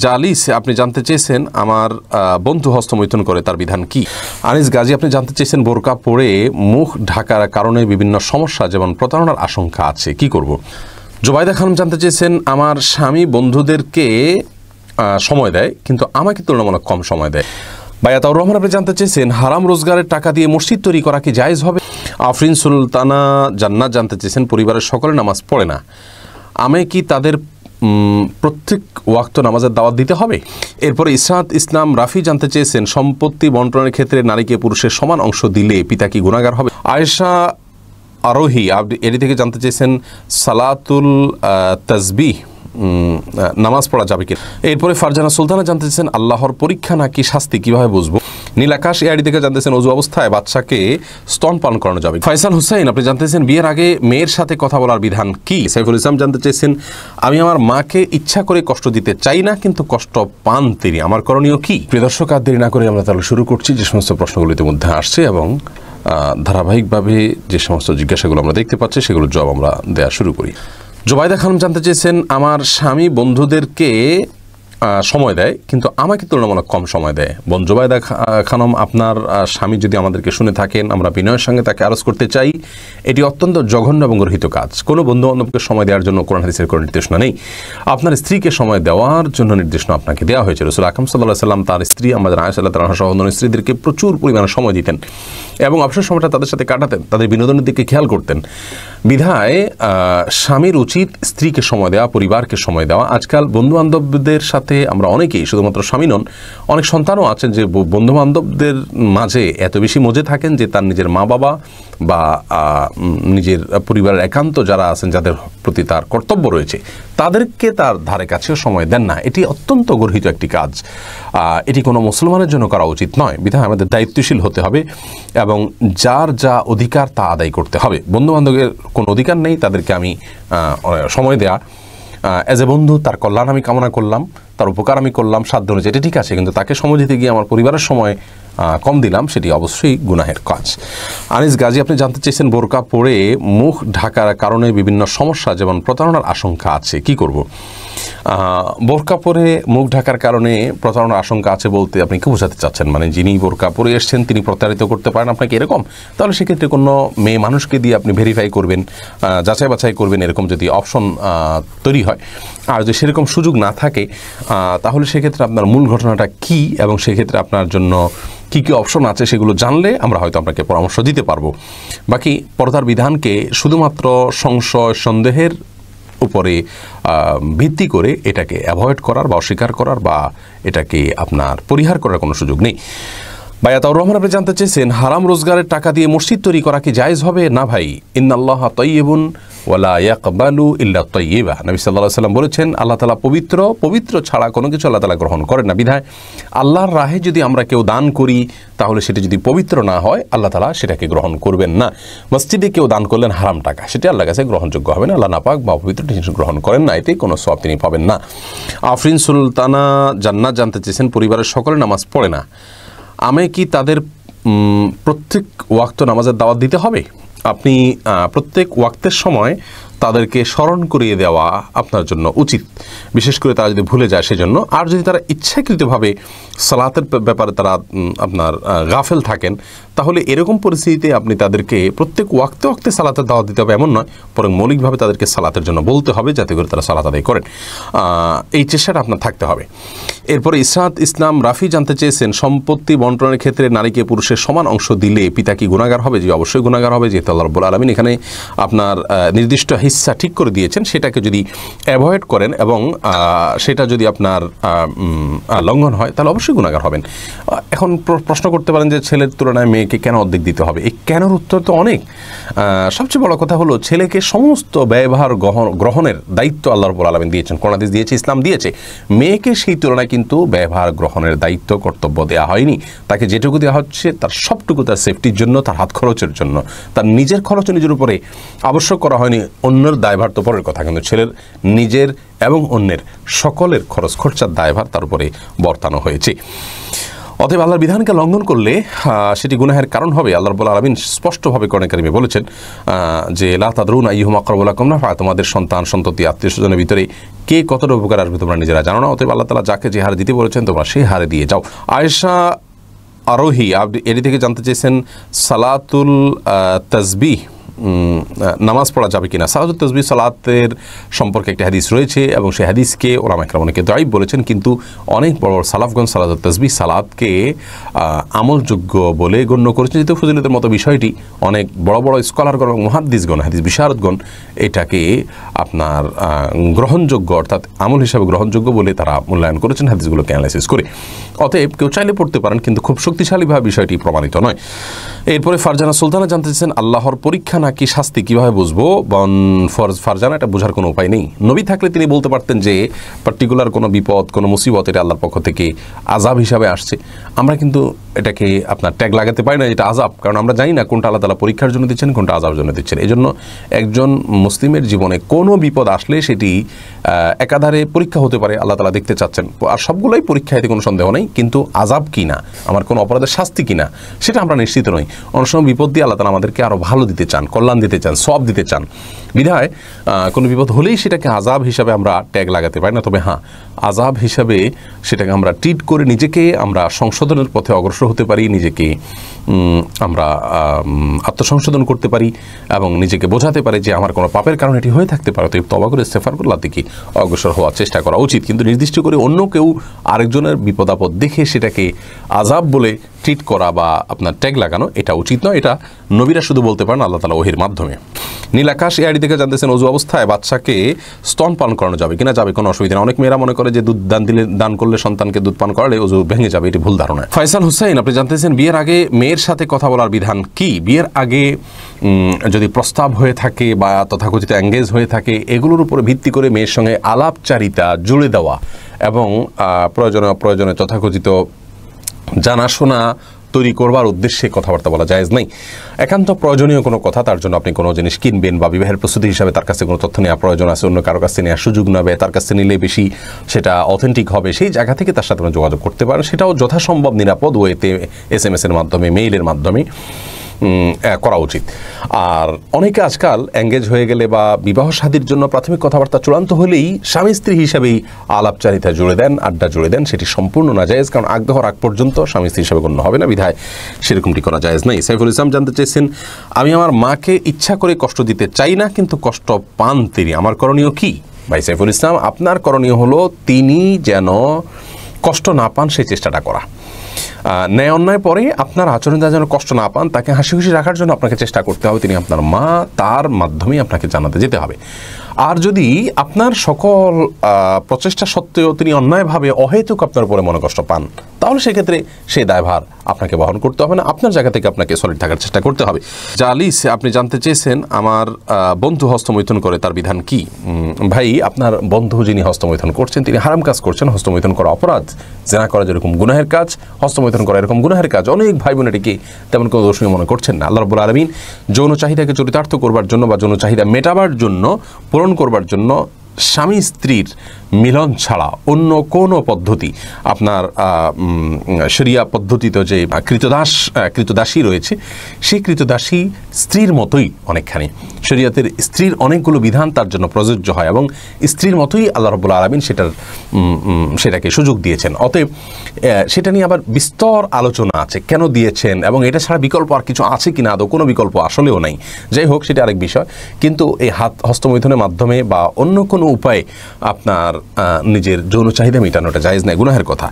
জালিস আপনি জানতে চেয়েছেন আমার বন্ধু হস্তমৈথুন করে তার বিধান কি। আনিস গাজী আপনি জানতে চেয়েছেন বোরকা পরে মুখ ঢাকার কারণে বিভিন্ন সমস্যা যেমন প্রতারণার আশঙ্কা আছে, কি করব। জুবাইদা খানম জানতে চেয়েছেন আমার স্বামী বন্ধুদেরকে সময় দেয় কিন্তু আমাকে তুলনামূলক কম সময় দেয়। বায়াতাউর রহমান আপনি জানতে চেয়েছেন হারাম রোজগারের টাকা দিয়ে মসজিদ তৈরি করা কি জায়েজ হবে। আফরিন সুলতানা জান্নাত জানতে চেয়েছেন পরিবারের সকলে নামাজ পড়ে না, আমি কি তাদের প্রত্যেক ওয়াক্ত নামাজের দাওয়াত দিতে হবে। এরপরে ইসরাত ইসলাম রাফি জানতে চেয়েছেন সম্পত্তি বন্টনের ক্ষেত্রে নারীকে পুরুষের সমান অংশ দিলে পিতা কি গুনাহগার হবে। আয়েশা আরোহী এটি থেকে জানতে চেয়েছেন সালাতুল তাসবিহ নামাজ পড়া যাবে কি। এরপরে ফারজানা সুলতানা জানতে চেয়েছেন আল্লাহর পরীক্ষা নাকি শাস্তি কিভাবে বুঝবো। নীলাকাশ এআইডি থেকে জানতেছেন অজু অবস্থায় বাচ্চাকে স্তন পান করানো যাবে। ফয়সাল হুসাইন আপনি জানতেছেন বিয়ের আগে মেয়ের সাথে কথা বলার বিধান কি। সাইফুল ইসলাম জানতে চেয়েছেন আমি আমার মাকে ইচ্ছা করে কষ্ট দিতে চাই না কিন্তু কষ্ট পান তিনি, আমার করণীয় কি। প্রিয় দর্শক, আর দেরি না করে আমরা তাহলে শুরু করছি। যে সমস্ত প্রশ্নগুলো ইতিমধ্যে আসছে এবং ধারাবাহিকভাবে যে সমস্ত জিজ্ঞাসাগুলো আমরা দেখতে পাচ্ছি সেগুলোর জবাব আমরা দেওয়া শুরু করি। জুবাইদা খানম জানতে চেয়েছেন আমার স্বামী বন্ধুদেরকে সময় দেয় কিন্তু আমাকে তুলনামূলক কম সময় দেয়। জুবাইদা খানম আপনার স্বামী যদি আমাদেরকে শুনে থাকেন আমরা বিনয়ের সঙ্গে তাকে আরজ করতে চাই এটি অত্যন্ত জঘন্য এবং গর্হিত কাজ। কোনো বন্ধুবান্ধবকে সময় দেওয়ার জন্য কোরআন হাদিসের কোনো নির্দেশনা নেই। আপনার স্ত্রীকে সময় দেওয়ার জন্য নির্দেশনা আপনাকে দেওয়া হয়েছে। রাসূল আকরাম সাল্লাল্লাহু আলাইহি ওয়াসাল্লাম তার স্ত্রী আমাদের আয়েশা রাদিয়াল্লাহু তাআলা সহ অন্য স্ত্রীদেরকে প্রচুর পরিমাণে সময় দিতেন এবং অবসর সময়টা তাদের সাথে কাটাতেন, তাদের বিনোদনের দিকে খেয়াল করতেন। বিধায় স্বামীর উচিত স্ত্রীকে সময় দেওয়া, পরিবারকে সময় দেওয়া। আজকাল বন্ধুবান্ধবদের সাথে আমরা অনেকেই, শুধুমাত্র স্বামী নন, অনেক সন্তানও আছেন যে বন্ধুবান্ধবদের মাঝে এত বেশি মজে থাকেন যে তার নিজের মা বাবা বা নিজের পরিবারের একান্ত যারা আছেন যাদের প্রতি তার কর্তব্য রয়েছে তাদেরকে তার ধারে কাছেও সময় দেন না। এটি অত্যন্ত গর্হিত একটি কাজ। এটি কোনো মুসলমানের জন্য করা উচিত নয়। বিধায় আমাদের দায়িত্বশীল হতে হবে এবং যার যা অধিকার তা আদায় করতে হবে। বন্ধুবান্ধবের কোনো অধিকার নেই তাদেরকে আমি সময় দেয়া, অ্যাজ এ বন্ধু তার কল্যাণ আমি কামনা করলাম, তার উপকার আমি করলাম সাধ্য অনুযায়ী, এটি ঠিক আছে, কিন্তু তাকে সময় দিতে গিয়ে আমার পরিবারের সময় কম দিলাম, সেটি অবশ্যই গুনাহের কাজ। আনিস গাজী আপনি জানতে চেয়েছেন বোরকা পরে মুখ ঢাকার কারণে বিভিন্ন সমস্যা যেমন প্রতারণার আশঙ্কা আছে, কি করব। বোরকা পরে মুখ ঢাকার কারণে প্রতারণার আশঙ্কা আছে বলতে আপনি কি বোঝাতে চাচ্ছেন? মানে যিনি বোরকা পরে এসছেন তিনি প্রতারিত করতে পারেন আপনাকে, এরকম? তাহলে সেক্ষেত্রে কোনো মেয়ে মানুষকে দিয়ে আপনি ভেরিফাই করবেন, যাচাই বাছাই করবেন, এরকম যদি অপশন তৈরি হয়। আর যদি সেরকম সুযোগ না থাকে তাহলে সেক্ষেত্রে আপনার মূল ঘটনাটা কি এবং সেক্ষেত্রে আপনার জন্য কী কী অপশন আছে সেগুলো জানলে আমরা হয়তো আপনাকে পরামর্শ দিতে পারবো। বাকি পর্দার বিধানকে শুধুমাত্র সংশয় সন্দেহের উপরে ভিত্তি করে এটাকে অ্যাভয়েড করার বা অস্বীকার করার বা এটাকে আপনার পরিহার করার কোনো সুযোগ নেই। বায়াতাউর রহমান আপনি জানতে চেয়েছেন হারাম রোজগারের টাকা দিয়ে মসজিদ তৈরি করা কি জায়েজ হবে। না ভাই, ইন্নাল্লাহা তাইয়্যিবুন ওয়ালা ইয়াকবালু ইল্লা তাইয়্যিবা। নবী সাল্লাল্লাহু আলাইহি ওয়াসাল্লাম বলেছেন আল্লাহ তাআলা পবিত্র, পবিত্র ছাড়া কোনো কিছু আল্লাহ তাআলা গ্রহণ করেন না। বিধায় আল্লাহর রাহে যদি আমরা কেউ দান করি তাহলে সেটা যদি পবিত্র না হয় আল্লাহ তাআলা সেটাকে গ্রহণ করবেন না। মসজিদে কেউ দান করলেন হারাম টাকা, সেটা আল্লাহর কাছে গ্রহণযোগ্য হবে না। আল্লাহ নাপাক বা পবিত্র জিনিস গ্রহণ করেন না, এতে কোনো সওয়াব তিনি পাবেন না। আফরিন সুলতানা জান্নাত জানতে চেয়েছেন পরিবারের সকলে নামাজ পড়ে না, আমি কি তাদের প্রত্যেক ওয়াক্ত নামাজের দাওয়াত দিতে হবে। আপনি প্রত্যেক ওয়াক্তের সময় তাদেরকে স্মরণ করিয়ে দেওয়া আপনার জন্য উচিত, বিশেষ করে তারা যদি ভুলে যায় সেজন্য। আর যদি তারা ইচ্ছাকৃতভাবে সালাতের ব্যাপারে তারা আপনার গাফেল থাকেন তাহলে এরকম পরিস্থিতিতে আপনি তাদেরকে প্রত্যেক ওয়াক্তে ওয়াক্তে সালাতের দাওয়াত দিতে হবে এমন নয়, বরং মৌলিকভাবে তাদেরকে সালাতের জন্য বলতে হবে যাতে করে তারা সালাত আদায় করেন। এই চেষ্টাটা আপনার থাকতে হবে। এরপরে ইসরাত ইসলাম রাফি জানতে চেয়েছেন সম্পত্তি বন্টনের ক্ষেত্রে নারীকে পুরুষের সমান অংশ দিলে পিতা কি গুনাহগার হবে। যে অবশ্যই গুনাহগার হবে, যেহেতু আল্লাহ রাব্বুল আলামিন এখানে আপনার নির্দিষ্ট হিস্সা ঠিক করে দিয়েছেন, সেটাকে যদি অ্যাভয়েড করেন এবং সেটা যদি আপনার লঙ্ঘন হয় তাহলে অবশ্যই গুনাহগার হবেন। এখন প্রশ্ন করতে পারেন যে ছেলের তুলনায় মেয়েকে কেন অর্ধেক দিতে হবে। এই কেনর উত্তর তো অনেক। সবচেয়ে বড় কথা হলো ছেলেকে সমস্ত ব্যয়ভার গ্রহণের দায়িত্ব আল্লাহ রাব্বুল আলামিন দিয়েছেন, কোরআন হাদিস দিয়েছে, ইসলাম দিয়েছে। মেয়েকে সেই তুলনায় কিন্তু ব্যয়ভার গ্রহণের দায়িত্ব কর্তব্য দেওয়া হয়নি। তাকে যেটুকু দেওয়া হচ্ছে তার সবটুকু তার সেফটির জন্য, তার হাত খরচের জন্য, তার নিজের খরচ নিজের উপরে আবশ্যক করা হয়নি। অন্যের দায়ভার তো পরের কথা, কিন্তু ছেলের নিজের এবং অন্যের সকলের খরচ খরচার দায়ভার তার উপরে বর্তানো হয়েছে। অতএব আল্লাহর বিধানকে লঙ্ঘন করলে সেটি গুনাহের কারণ হবে। আল্লাহ রাব্বুল আলামিন স্পষ্টভাবে কোরআনে কারিমে বলেছেন যে লা তাদরুনা আইয়ুহুম আকরাবু লাকুম নাফআ, তোমাদের সন্তান সন্ততি আত্মীয় স্বজনের ভিতরে কে কতটা উপকার আসবে তোমরা নিজেরা জানো না। অতএব আল্লাহ তাআলা যাকে যে হারে দিতে বলেছেন তোমরা সেই হারে দিয়ে যাও। আয়েশা আরোহী এটি থেকে জানতে চেয়েছেন সালাতুল তাসবিহ নামাজ পড়া যাবে কিনা। সালাতুল তাসবিহ সালাতের সম্পর্কে একটি হাদিস রয়েছে এবং সেই হাদিসকে ওলামা ইকরাম অনেকে দাঈফ বলেছেন, কিন্তু অনেক বড় বড় সালাফগণ সালাতুল তাসবিহ সালাতকে আমলযোগ্য বলে গণ্য করেছেন। যেহেতু ফজিলতের মতো বিষয়টি অনেক বড় বড় স্কলারগণ এবং মুহাদ্দিসগণ হাদিস বিশারদগণ এটাকে আপনার গ্রহণযোগ্য অর্থাৎ আমল হিসাবে গ্রহণযোগ্য বলে তারা মূল্যায়ন করেছেন হাদিসগুলোকে অ্যানালাইসিস করে। অতএব কেউ চাইলে পড়তে পারেন, কিন্তু খুব শক্তিশালীভাবে বিষয়টি প্রমাণিত নয়। এরপরে ফারজানা সুলতানা জানতে চাইছেন আল্লাহর পরীক্ষা নাকি শাস্তি কিভাবে বুঝবো। ফারজানা এটা বোঝার কোনো উপায় নেই। নবী থাকলে তিনি বলতে পারতেন যে পার্টিকুলার কোনো বিপদ কোনো মুসিবত এটা আল্লাহর পক্ষ থেকে আযাব হিসাবে আসছে। আমরা কিন্তু এটাকে আপনার ট্যাগ লাগাতে পারি না এটা আযাব, কারণ আমরা জানি না কোনটা আল্লাহ তাআলা পরীক্ষার জন্য দিচ্ছেন কোনটা আযাবের জন্য দিচ্ছেন। এই জন্য একজন মুসলিমের জীবনে কোনো বিপদ আসলে সেটি একাধারে পরীক্ষা হতে পারে, আল্লাহ তাআলা দেখতে চাচ্ছেন। আর সবগুলোই পরীক্ষা, এতে কোনো সন্দেহ নেই, কিন্তু আযাব কিনা আমার কোনো অপরাধের শাস্তি কিনা সেটা আমরা নিশ্চিত নই। অনেক সময় বিপদ দিয়ে আল্লাহ তাআলা আমাদেরকে আরও ভালো দিতে চান, কল্যাণ দিতে চান, সওয়াব দিতে চান। বিধায় কোনো বিপদ হলেই সেটাকে আযাব হিসাবে আমরা ট্যাগ লাগাতে পারি না। তবে হ্যাঁ, আযাব হিসাবে সেটাকে আমরা ট্রিট করে নিজেকে আমরা সংশোধনের পথে অগ্রসর হতে পারি, নিজেকে আমরা আত্মসংশোধন করতে পারি এবং নিজেকে বোঝাতে পারি যে আমার কোনো পাপের কারণে এটি হয়ে থাকতে পারে। তো তওবা করে ইস্তেগফার করে আল্লাহর দিকে অগ্রসর হওয়ার চেষ্টা করা উচিত। কিন্তু নির্দিষ্ট করে অন্য কেউ আরেকজনের বিপদ আপদ দেখে সেটাকে আযাব বলে ট্রিট করা বা আপনার ট্যাগ লাগানো এটা উচিত নয়। এটা নবীরা শুধু বলতে পারেন আল্লাহ তাআলা ওহীর মাধ্যমে। নীলাকাশ এআইডি থেকে জানতেছেন অজু অবস্থায় বাচ্চাকে স্তন পান করানো যাবে কিনা। যাবে, কোনো অসুবিধা নেই। অনেক মেয়েরা মনে করে যে দুধ দান করলে সন্তানকে দুধ পান করালে অজু ভেঙে যাবে, এটি ভুল ধারণা। ফয়সাল হুসাইন আপনি জানতেছেন বিয়ের আগে মেয়ের সাথে কথা বলার বিধান কি। বিয়ের আগে যদি প্রস্তাব হয়ে থাকে বা তথাকথিত এঙ্গেজ হয়ে থাকে, এগুলোর উপরে ভিত্তি করে মেয়ের সঙ্গে আলাপচারিতা জুড়ে দেওয়া এবং প্রয়োজনে অপ্রয়োজনে তথাকথিত জানাশোনা তৈরি করবার উদ্দেশ্যে কথাবার্তা বলা জায়েজ নাই। একান্ত প্রয়োজনীয় কোনো কথা, তার জন্য আপনি কোনো জিনিস কিনবেন বা বিবাহের প্রস্তুতি হিসাবে তার কাছে কোনো তথ্য নেওয়া প্রয়োজন আছে, অন্য কারো কাছে নেওয়ার সুযোগ নেবে, তার কাছে নিলে বেশি সেটা অথেন্টিক হবে, সেই জায়গা থেকে তার সাথে যোগাযোগ করতে পারেন। সেটাও যথাসম্ভব নিরাপদ ওয়েতে SMS-এর মাধ্যমে, মেইলের মাধ্যমে করা উচিত। আর অনেকে আজকাল এঙ্গেজ হয়ে গেলে বা বিবাহ শাদীর জন্য প্রাথমিক কথাবার্তা চূড়ান্ত হলেই স্বামী স্ত্রী হিসাবেই আলাপচারিতা জুড়ে দেন, আড্ডা জুড়ে দেন। সেটি সম্পূর্ণ নাজায়েজ, কারণ আগ্রহর আগ পর্যন্ত স্বামী স্ত্রী হিসাবে গণ্য হবে না, বিধায় সেরকমটি করা জায়েজ নাই। সাইফুল ইসলাম জানতে চেয়েছেন আমি আমার মাকে ইচ্ছা করে কষ্ট দিতে চাই না, কিন্তু কষ্ট পান তিনি, আমার করণীয় কি। ভাই সাইফুল ইসলাম, আপনার করণীয় হলো তিনি যেন কষ্ট না পান সেই চেষ্টাটা করা। ন্যায় অন্যায় পরে আপনার আচরণ যেন কষ্ট না পান, তাকে হাসি খুশি রাখার জন্য আপনাকে চেষ্টা করতে হবে। তিনি আপনার মা, তার মাধ্যমেই আপনাকে জানাতে যেতে হবে। আর যদি আপনার সকল প্রচেষ্টা সত্ত্বেও তিনি অন্যায়ভাবে অহেতুক আপনার উপরে মনে কষ্ট পান, তাহলে সেক্ষেত্রে সেই দায়ভার আপনাকে বহন করতে হবে না, আপনার জায়গা থেকে আপনাকে সলিড থাকার চেষ্টা করতে হবে। জালিস আপনি জানতে চেয়েছেন আমার বন্ধু হস্তমৈথুন করে তার বিধান কি। ভাই, আপনার বন্ধু যিনি হস্তমৈথুন করছেন তিনি হারাম কাজ করছেন। হস্তমৈথুন করা অপরাধ, জেনা করা যেরকম গুনাহের কাজ, হস্তমৈথুন করা এরকম গুনাহের কাজ। অনেক ভাই বোন এটিকে তেমন কোনো দোষণীয় মনে করছেন না। আল্লাহ রাব্বুল আলামিন যৌন চাহিদাকে চরিতার্থ করবার জন্য বা যৌন চাহিদা মেটাবার জন্য, পূরণ করবার জন্য স্বামী স্ত্রীর মিলন ছাড়া অন্য কোনো পদ্ধতি আপনার শরিয়া পদ্ধতিতে যে কৃতদাসী রয়েছে, সেই কৃতদাসী স্ত্রীর মতোই অনেকখানি শরিয়াতের স্ত্রীর অনেকগুলো বিধান তার জন্য প্রযোজ্য হয় এবং স্ত্রীর মতোই আল্লাহ রাব্বুল আলামিন সেটাকে সুযোগ দিয়েছেন। অতএব সেটা নিয়ে আবার বিস্তর আলোচনা আছে, কেন দিয়েছেন এবং এটা ছাড়া বিকল্প আর কিছু আছে কিনা, আদৌ কোনো বিকল্প আসলেও নাই। যাই হোক, সেটা আরেক বিষয়। কিন্তু এই হস্তমৈথুনের মাধ্যমে বা অন্য কোনো উপায়ে আপনার নিজের যৌন চাহিদা মেটানোটা জায়েজ নয়, গুনাহের কথা।